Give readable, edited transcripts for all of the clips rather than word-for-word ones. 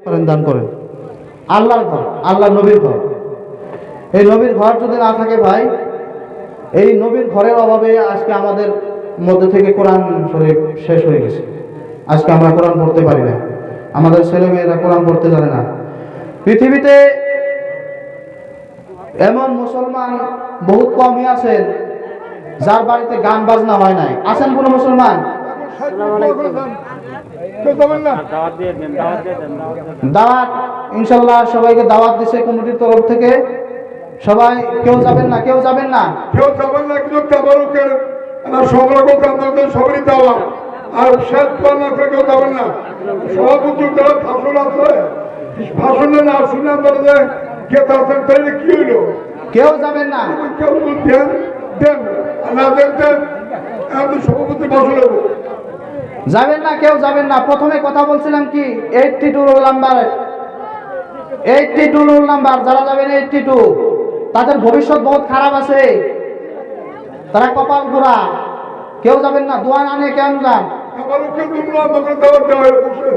করেন, দান করেন। আল্লাহর ঘর, আল্লাহ নবীর ঘর। এই নবীর ঘর যদি না থাকে ভাই, এই নবীর ঘরের অভাবে আজকে আমাদের মধ্যে থেকে কোরআন শরীফ শেষ হয়ে গেছে। আজকে আমরা কোরআন পড়তে পারি না, আমাদের ছেলেমেয়েরা কোরআন পড়তে জানে না। পৃথিবীতে এমন মুসলমান বহুত কমই আছেন যার বাড়িতে গান বাজনা হয় নাই। আছেন কোন মুসলমান? দাওয়াত ইনশাল্লাহ সবাইকে দাওয়াত দিছে কমিটির তরফ থেকে। সবাই কেউ যাবেন না, কেউ যাবেন না, কেউ যাবেন না, কিন্তু তাবারুকের সংগ্রহ করতে আপনাদের সবারই দাওয়াত। আর শেষ করার না কেউ যাবেন না। সভাপতি যারা ভাষণ আছে, ভাষণে না শুনে আপনারা গেতে আছেন, তাহলে কি হইল? কেউ যাবেন না, কেউ দেন দেন না দেন দেন, আমি সভাপতি ভাষণ নেব। যাবেন না, কেউ যাবেন না। প্রথমে কথা বলছিলাম কি 82 রোল নাম্বার, 82 রোল নাম্বার যারা যাবেন 82, তাদের ভবিষ্যৎ বহুত খারাপ আছে, তারা কপাল পোড়া। কেউ যাবেন না, দোয়া না নিয়ে কেন যান? তাবারুকের জন্য আমাদের দাওয়াত দেওয়া হয়। বসেন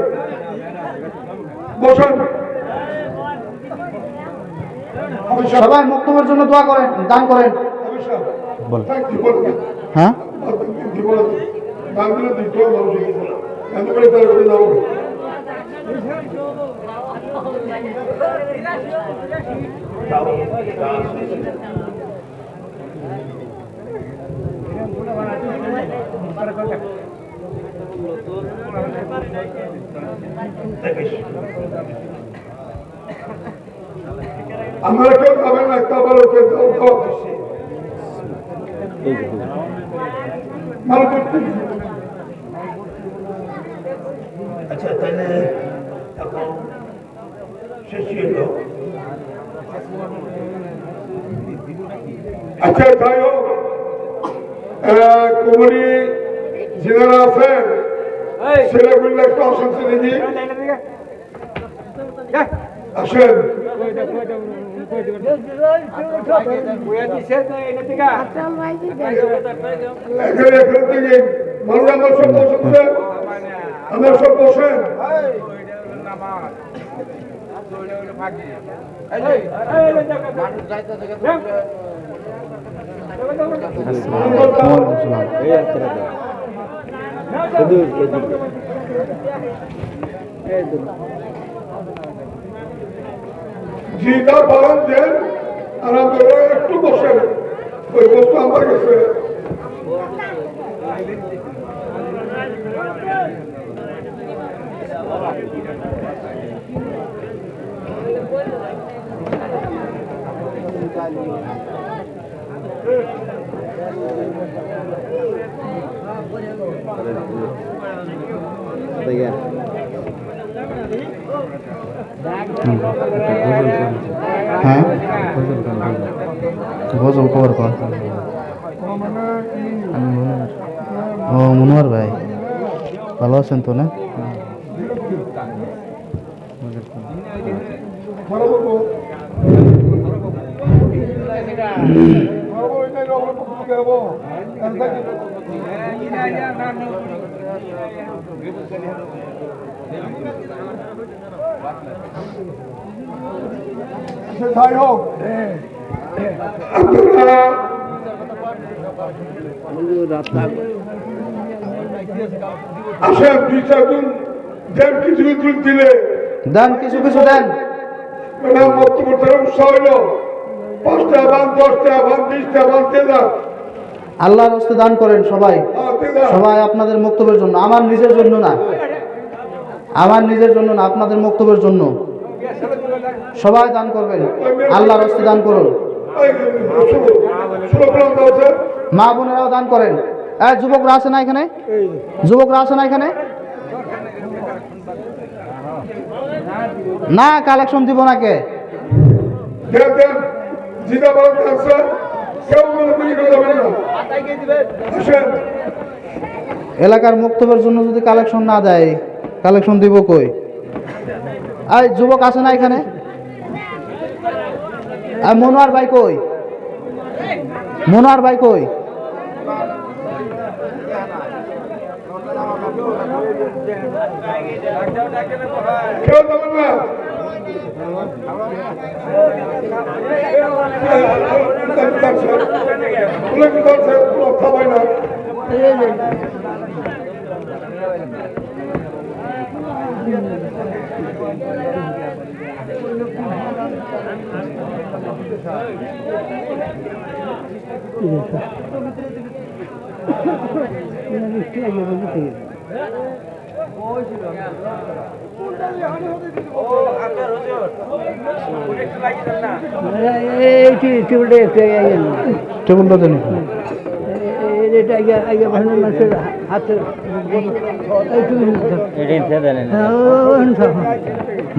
বসেন। সবাই মুক্তবের জন্য দোয়া করেন, দান করেন। হ্যাঁ, আমরা কেউ যাবেন না, তাবারুকের দাওয়াত দিচ্ছি। আচ্ছা, তাহলে এখন শেষ হলো। আচ্ছা, যাই হোক, কুমারী যারা আছেন ছেলেগুলো একটু আসেন, ছেলেজি আসেন। এখানে থেকে মানুষ আমার সব বসেছে, আমার সব বসেন। জিটা পালন দেন, আর আপনারা একটু বসেন। ওই বস্তু আমার কাছে হ্যাঁ, গজল খবর কর। ও মনোহর ভাই, ভালো আছেন তো? না, যাই হোক, আপনারা আসেন, 2-4 দেন, কিছু কিছু দিলে দেন, কিছু কিছু দেন। বক্তব্য উৎসাহ হইল। 5টা বান, 10টা বান, 20টা বান তেজা আল্লাহর রাস্তে দান করেন সবাই, সবাই আপনাদের বক্তব্যের জন্য, আমার নিজের জন্য না, আমার নিজের জন্য না, আপনাদের বক্তব্যের জন্য সবাই দান করবেন। আল্লাহর রাস্তে দান করুন। মা বোনেরাও দান করেন। যুবকরা আছে না এখানে? যুবকরা আছে না এখানে? না, কালেকশন দিব না কে? এলাকার মুক্তবের জন্য যদি কালেকশন না দেয়, কালেকশন দিব কই? এই যুবক আছে না এখানে? মনোয়ার ভাই কই? মনোয়ার ভাই কই? কেউ যাবেন না খাবাই না টেবিলটা দেন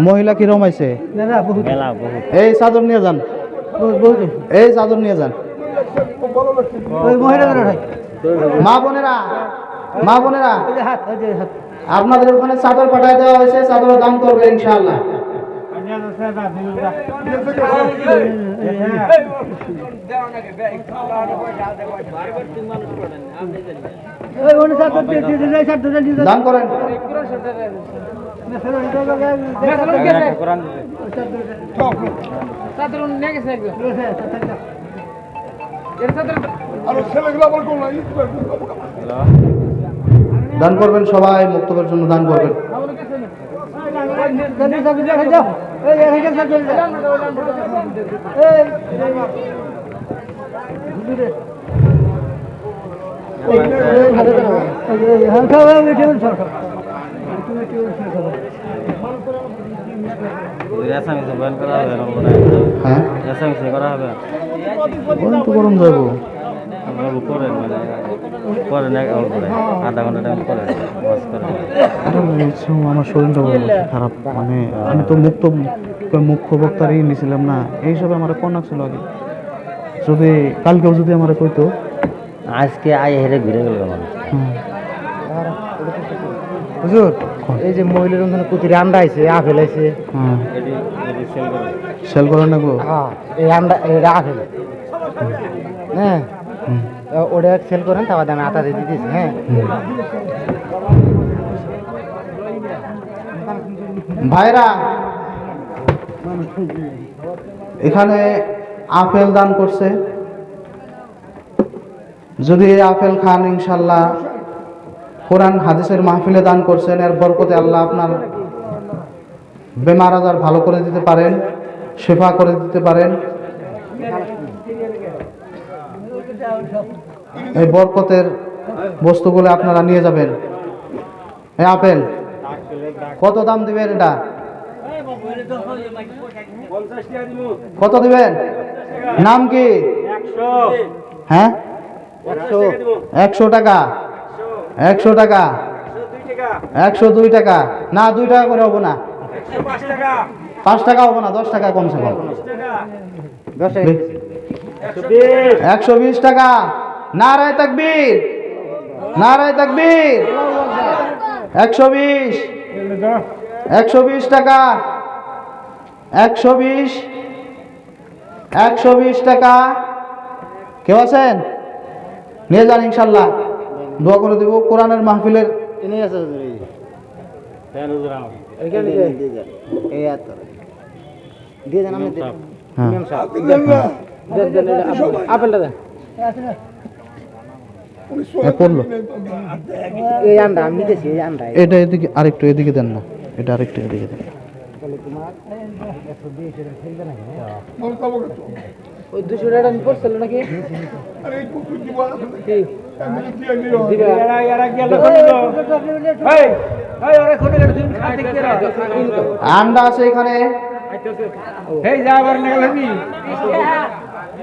মহিলা কি রমাইছে এই চাদর নিয়ে যান এই চাদর নিয়ে যান মা বোনেরা মা বোনেরা আপনাদের ওখানে চাদর পাঠায় দেওয়া হয়েছে চাদরের দাম করবে ইনশাআল্লাহ দান করেন দান করবেন সবাই মুক্তবের জন্য দান করবেন হ্যাঁ গরম যাবো আমার শরীরটা খারাপ মানে আমি তো মুখ্য বক্তারই নিছিলাম না এই হিসাবে আমার কন্যা ছিল আগে যদি কালকেও যদি আমার কইতো আজকে আয় হেরে ঘুরে গেল মানুষ হুজুর এই যে মহিলার ওখানে কুতির আন্ডা আছে আপেল আছে সেল করেন না গো হ্যাঁ এই আন্ডা এটা আপেল হ্যাঁ ওটা সেল করেন তারপর আমি আটা দিয়ে দিতেছি হ্যাঁ ভাইরা এখানে আপেল দান করছে যদি এই আপেল খান ইনশাল্লাহ কোরআন হাদিসের মাহফিলে দান করছেন এর বরকতে আল্লাহ আপনার বেমার আজার ভালো করে দিতে পারেন শেফা করে দিতে পারেন এই বরকতের বস্তুগুলো আপনারা নিয়ে যাবেন এই আপেল কত দাম দিবেন এটা কত দিবেন নাম কি হ্যাঁ 100 টাকা 100 টাকা 102 টাকা না 2 টাকা করে হবো না 5 টাকা হবো না 10 টাকা কমসে কম 120 টাকা নারায়ে তাকবীর নারায়ে তাকবীর 120 টাকা 120 টাকা কেউ আছেন নিয়ে যান ইনশাল্লাহ দোয়া করে দেব কোরআনের মাহফিলের আপেলটা দেন পড়লো এই আন্ডা আমি দিতেছি এই আন্ডা এটা এদিকে আরেকটু এদিকে দেন না এটা আরেকটু এদিকে দেন ওই 200 টাকা আমি পড়ছিল নাকি আন্ডা আছে এখানে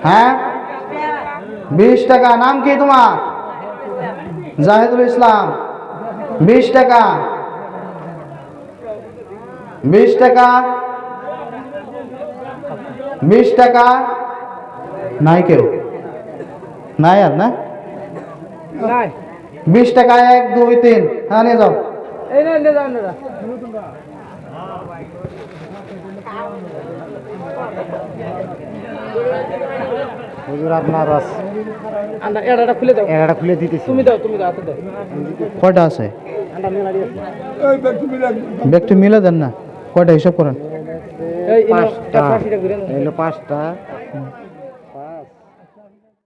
হ্যাঁ 20 টাকা নাম কি তোমার জাহিদুল ইসলাম 20 টাকা 20 টাকা 20 টাকা নাই কেউ নাই আর না 20 টাকা 1 2 3 হ্যাঁ নিয়ে যাও এই না নিয়ে যাও না হুজুর আপনার এড়াটা খুলে দিতেছি তুমি দাও হাতে দাও কয়টা আছে এই ব্যক্তি মিলে ব্যক্তি মিলে দেন না কয়টা হিসাব করেন এই 5টা এলো 5টা